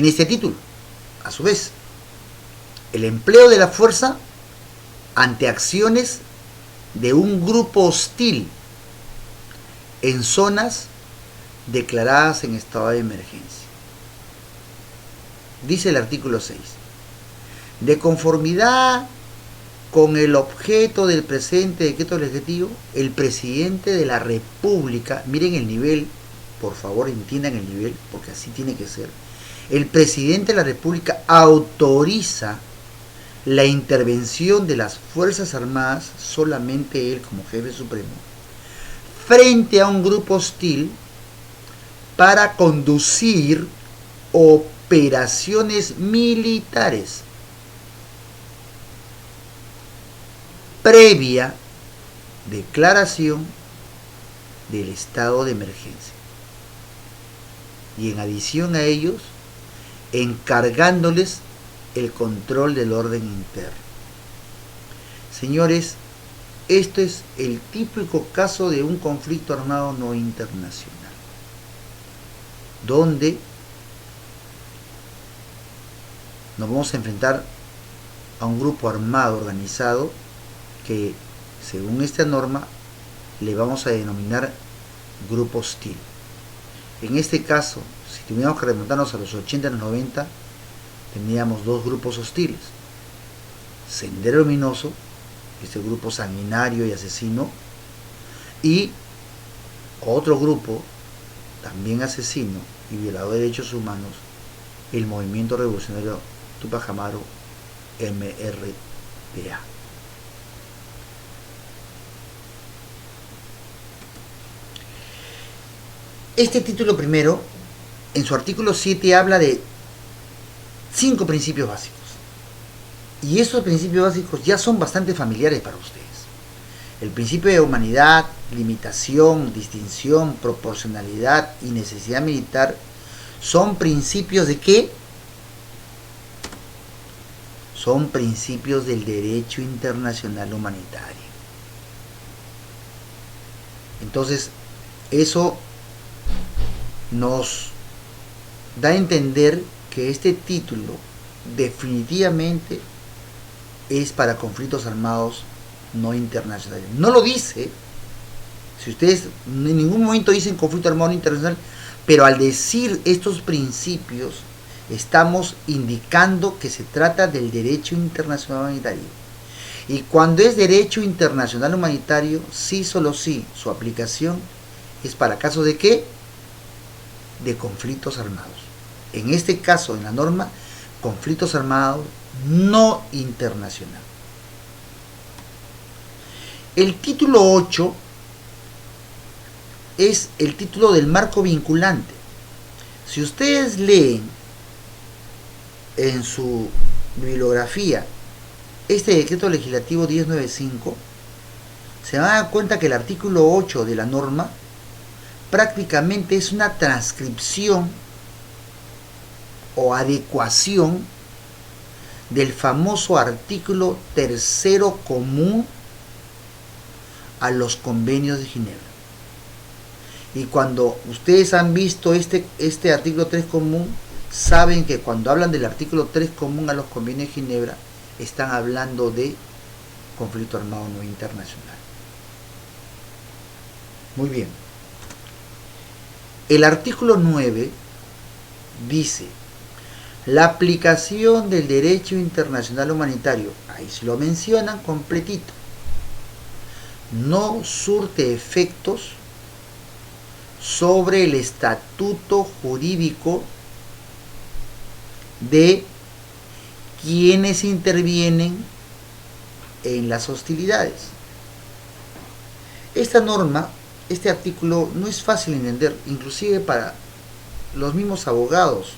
tiene este título. A su vez, el empleo de la fuerza ante acciones de un grupo hostil en zonas declaradas en estado de emergencia. Dice el artículo 6. De conformidad con el objeto del presente decreto legislativo, el presidente de la República, miren el nivel, por favor entiendan el nivel, porque así tiene que ser, el presidente de la República autoriza la intervención de las Fuerzas Armadas, solamente él como jefe supremo, frente a un grupo hostil para conducir operaciones militares previa declaración del estado de emergencia, y en adición a ellos encargándoles el control del orden interno. Señores, esto es el típico caso de un conflicto armado no internacional, donde nos vamos a enfrentar a un grupo armado organizado que, según esta norma, le vamos a denominar grupo hostil. En este caso, si tuviéramos que remontarnos a los 80 y los 90, teníamos dos grupos hostiles: Sendero Luminoso, este grupo sanguinario y asesino, y otro grupo también asesino y violador de derechos humanos, el Movimiento Revolucionario Tupac Amaru, MRTA. Este título primero, en su artículo 7, habla de 5 principios básicos. Y esos principios básicos ya son bastante familiares para ustedes. El principio de humanidad, limitación, distinción, proporcionalidad y necesidad militar son principios ¿de qué? Son principios del derecho internacional humanitario. Entonces, eso nos da a entender que este título definitivamente es para conflictos armados no internacionales. No lo dice, si ustedes en ningún momento dicen conflicto armado no internacional, pero al decir estos principios estamos indicando que se trata del derecho internacional humanitario. Y cuando es derecho internacional humanitario, sí, solo sí, su aplicación es para casos de ¿qué? De conflictos armados. En este caso, en la norma, conflictos armados no internacional. El título 8 es el título del marco vinculante. Si ustedes leen en su bibliografía este decreto legislativo 1095, se van a dar cuenta que el artículo 8 de la norma prácticamente es una transcripción o adecuación del famoso artículo 3º común a los convenios de Ginebra. Y cuando ustedes han visto este artículo 3 común, saben que cuando hablan del artículo 3 común a los convenios de Ginebra, están hablando de conflicto armado no internacional. Muy bien. El artículo 9 dice: la aplicación del derecho internacional humanitario, ahí se lo mencionan completito, no surte efectos sobre el estatuto jurídico de quienes intervienen en las hostilidades. Esta norma, este artículo no es fácil de entender, inclusive para los mismos abogados.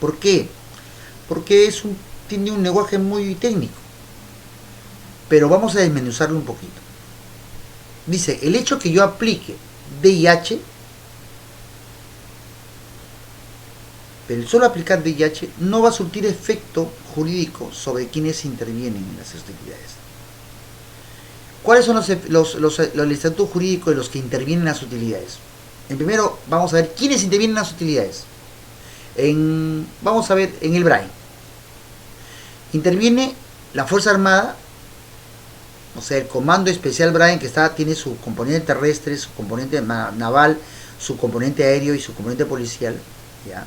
¿Por qué? Porque tiene un lenguaje muy técnico. Pero vamos a desmenuzarlo un poquito. Dice: el hecho que yo aplique DIH, pero el solo aplicar DIH no va a surtir efecto jurídico sobre quienes intervienen en las hostilidades. ¿Cuáles son el estatuto jurídico de los que intervienen en las hostilidades? En primero, vamos a ver quiénes intervienen en las hostilidades. Vamos a ver, en el Brain. Interviene la Fuerza Armada, o sea, el Comando Especial Brain, que tiene su componente terrestre, su componente naval, su componente aéreo y su componente policial, ¿ya?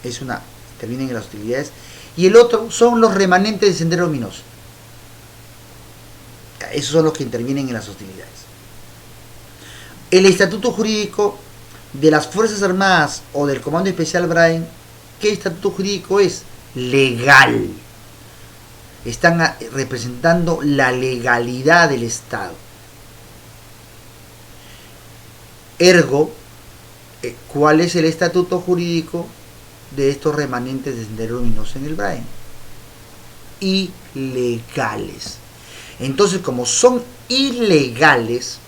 Intervienen en las hostilidades. Y el otro son los remanentes de Sendero Luminoso. Esos son los que intervienen en las hostilidades. El estatuto jurídico de las Fuerzas Armadas o del Comando Especial Brain, ¿qué estatuto jurídico es? Legal. Están representando la legalidad del Estado. Ergo, ¿cuál es el estatuto jurídico de estos remanentes de Sendero Luminoso en el Brain? Ilegales. Entonces, como son ilegales,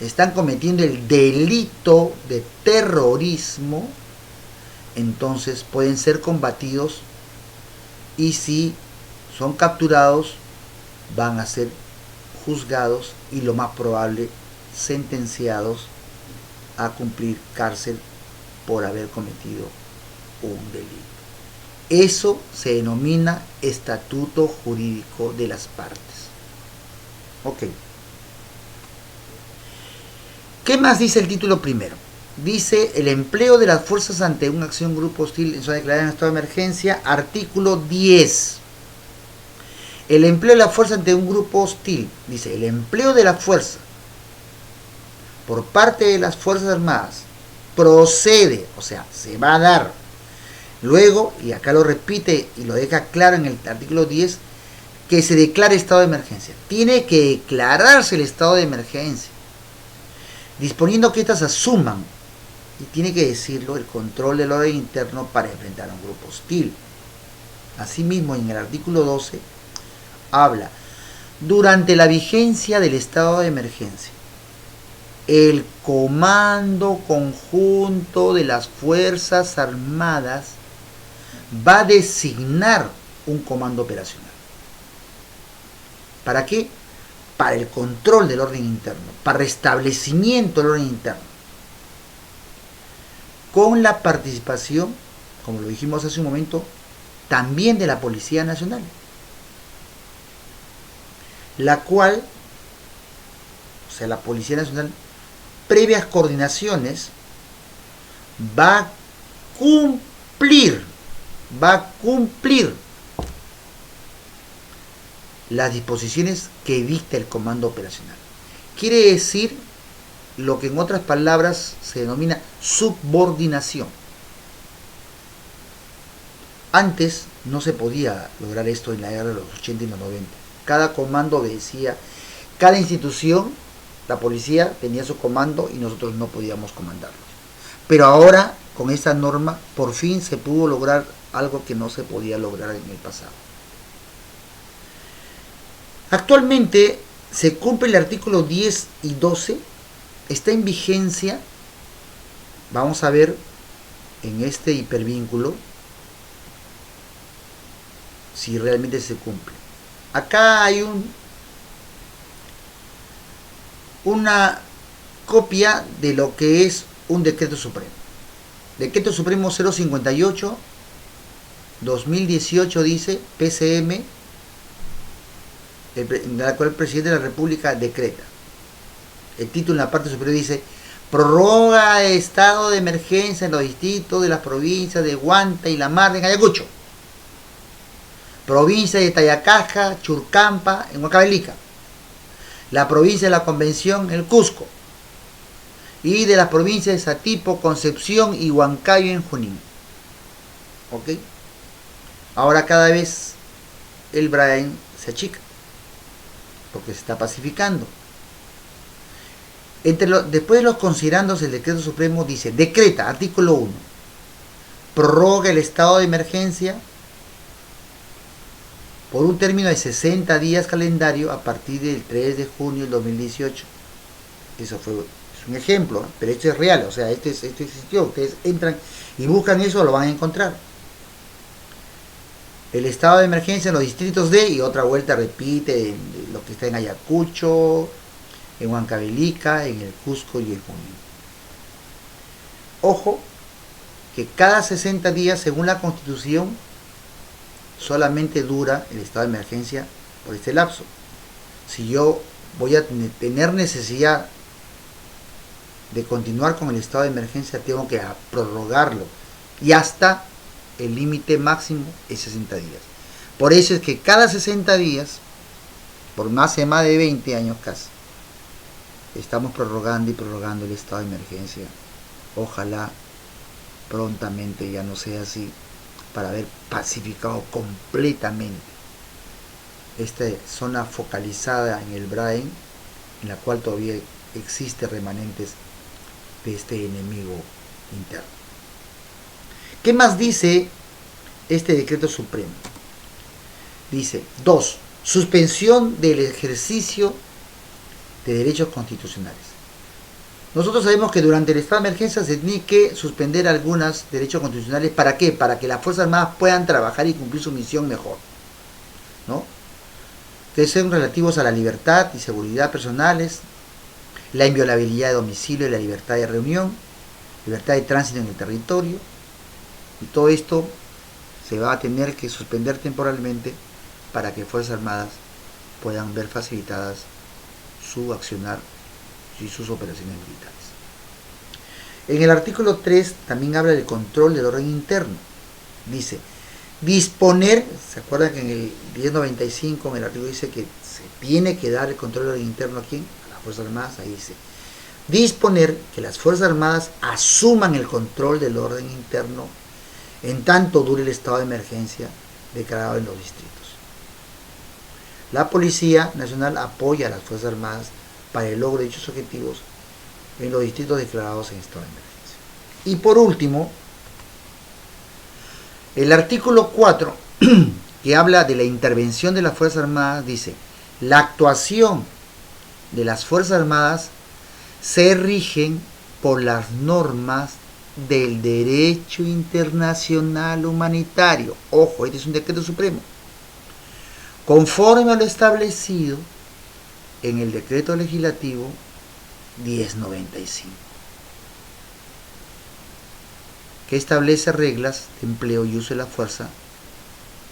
están cometiendo el delito de terrorismo, entonces pueden ser combatidos, y si son capturados van a ser juzgados y lo más probable sentenciados a cumplir cárcel por haber cometido un delito. Eso se denomina estatuto jurídico de las partes. Ok. ¿Qué más dice el título primero? Dice el empleo de las fuerzas ante una acción grupo hostil en zona declarada en estado de emergencia. Artículo 10. El empleo de la fuerza ante un grupo hostil. Dice, el empleo de la fuerza por parte de las Fuerzas Armadas procede, o sea, se va a dar. Luego, y acá lo repite y lo deja claro en el artículo 10, que se declare estado de emergencia. Tiene que declararse el estado de emergencia, disponiendo que éstas asuman, y tiene que decirlo, el control del orden interno para enfrentar a un grupo hostil. Asimismo, en el artículo 12, habla, durante la vigencia del estado de emergencia, el Comando Conjunto de las Fuerzas Armadas va a designar un comando operacional. ¿Para qué? Para el control del orden interno, para restablecimiento del orden interno, con la participación, como lo dijimos hace un momento, también de la Policía Nacional, la cual, o sea, la Policía Nacional, previas coordinaciones, va a cumplir las disposiciones que dicta el comando operacional. Quiere decir lo que en otras palabras se denomina subordinación. Antes no se podía lograr esto en la guerra de los 80 y los 90. Cada comando obedecía, cada institución, la policía tenía su comando y nosotros no podíamos comandarlos. Pero ahora, con esta norma, por fin se pudo lograr algo que no se podía lograr en el pasado. Actualmente se cumple el artículo 10 y 12, está en vigencia. Vamos a ver en este hipervínculo si realmente se cumple. Acá hay una copia de lo que es un decreto supremo. Decreto Supremo 058 2018 dice PCM, en la cual el presidente de la República decreta. El título en la parte superior dice: prorroga estado de emergencia en los distritos de las provincias de Huanta y La Mar en Ayacucho, provincia de Tayacaja, Churcampa en Huancavelica, la provincia de la Convención en el Cusco, y de las provincias de Satipo, Concepción y Huancayo en Junín. ¿Ok? Ahora cada vez el Brain se achica, porque se está pacificando. Después de los considerandos, el decreto supremo dice: decreta, artículo 1, prorroga el estado de emergencia por un término de 60 días calendario a partir del 3 de junio del 2018. Eso es un ejemplo, pero esto es real, o sea, esto existió. Ustedes entran y buscan eso, lo van a encontrar. El estado de emergencia en los distritos de, y otra vuelta repite lo que está en Ayacucho, en Huancavelica, en el Cusco y en Junín. Ojo, que cada 60 días, según la Constitución, solamente dura el estado de emergencia por este lapso. Si yo voy a tener necesidad de continuar con el estado de emergencia, tengo que prorrogarlo y hasta el límite máximo es 60 días. Por eso es que cada 60 días, por más de 20 años casi, estamos prorrogando y prorrogando el estado de emergencia. Ojalá prontamente ya no sea así, para haber pacificado completamente esta zona focalizada en el Brain, en la cual todavía existen remanentes de este enemigo interno. ¿Qué más dice este decreto supremo? Dice 2. Suspensión del ejercicio de derechos constitucionales. Nosotros sabemos que durante el estado de emergencia se tiene que suspender algunos derechos constitucionales. ¿Para qué? Para que las Fuerzas Armadas puedan trabajar y cumplir su misión mejor, ¿no? Que son relativos a la libertad y seguridad personales, la inviolabilidad de domicilio y la libertad de reunión, libertad de tránsito en el territorio, y todo esto se va a tener que suspender temporalmente para que Fuerzas Armadas puedan ver facilitadas su accionar y sus operaciones militares. En el artículo 3 también habla del control del orden interno. Dice, disponer, ¿se acuerdan que en el 1095 en el artículo dice que se tiene que dar el control del orden interno a quién? A las Fuerzas Armadas. Ahí dice, disponer que las Fuerzas Armadas asuman el control del orden interno en tanto dure el estado de emergencia declarado en los distritos. La Policía Nacional apoya a las Fuerzas Armadas para el logro de dichos objetivos en los distritos declarados en estado de emergencia. Y por último, el artículo 4, que habla de la intervención de las Fuerzas Armadas, dice, la actuación de las Fuerzas Armadas se rigen por las normas del derecho internacional humanitario. Ojo, este es un decreto supremo. Conforme a lo establecido en el decreto legislativo 1095, que establece reglas de empleo y uso de la fuerza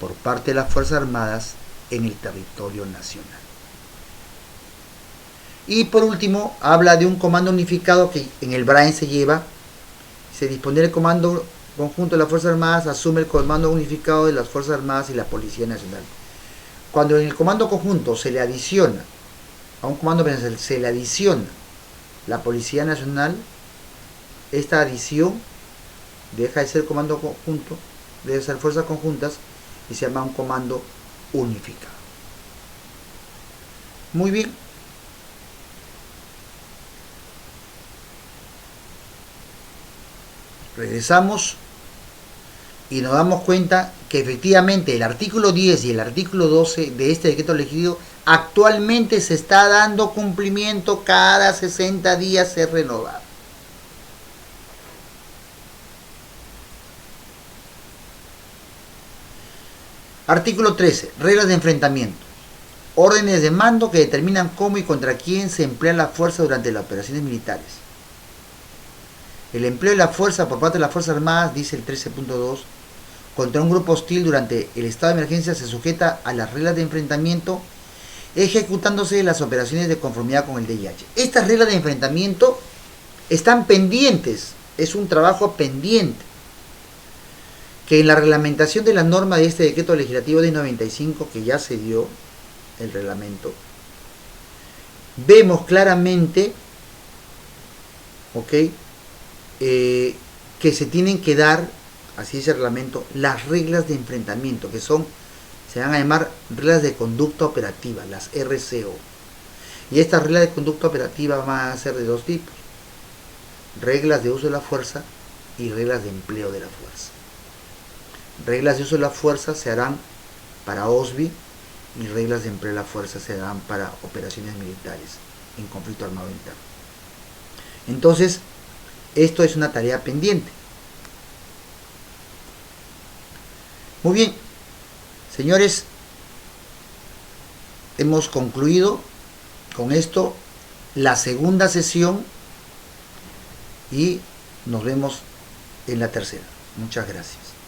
por parte de las Fuerzas Armadas en el territorio nacional. Y por último, habla de un comando unificado que en el BRAEN se lleva, se dispone el comando conjunto de las Fuerzas Armadas, asume el comando unificado de las Fuerzas Armadas y la Policía Nacional. Cuando en el comando conjunto se le adiciona, a un comando penal se le adiciona la Policía Nacional, esta adición deja de ser comando conjunto, debe ser fuerzas conjuntas y se llama un comando unificado. Muy bien. Regresamos y nos damos cuenta que efectivamente el artículo 10 y el artículo 12 de este decreto legislativo actualmente se está dando cumplimiento, cada 60 días se renovado. Artículo 13. Reglas de enfrentamiento. Órdenes de mando que determinan cómo y contra quién se emplea la fuerza durante las operaciones militares. El empleo de la fuerza por parte de las Fuerzas Armadas, dice el 13.2, contra un grupo hostil durante el estado de emergencia se sujeta a las reglas de enfrentamiento, ejecutándose las operaciones de conformidad con el DIH. Estas reglas de enfrentamiento están pendientes, es un trabajo pendiente, que en la reglamentación de la norma de este decreto legislativo de 95, que ya se dio el reglamento, vemos claramente, que se tienen que dar, así dice el reglamento, las reglas de enfrentamiento, que se van a llamar reglas de conducta operativa, las RCO. Y estas reglas de conducta operativa van a ser de dos tipos: reglas de uso de la fuerza y reglas de empleo de la fuerza. Reglas de uso de la fuerza se harán para OSBI y reglas de empleo de la fuerza se darán para operaciones militares en conflicto armado interno. Entonces, esto es una tarea pendiente. Muy bien, señores, hemos concluido con esto la segunda sesión y nos vemos en la tercera. Muchas gracias.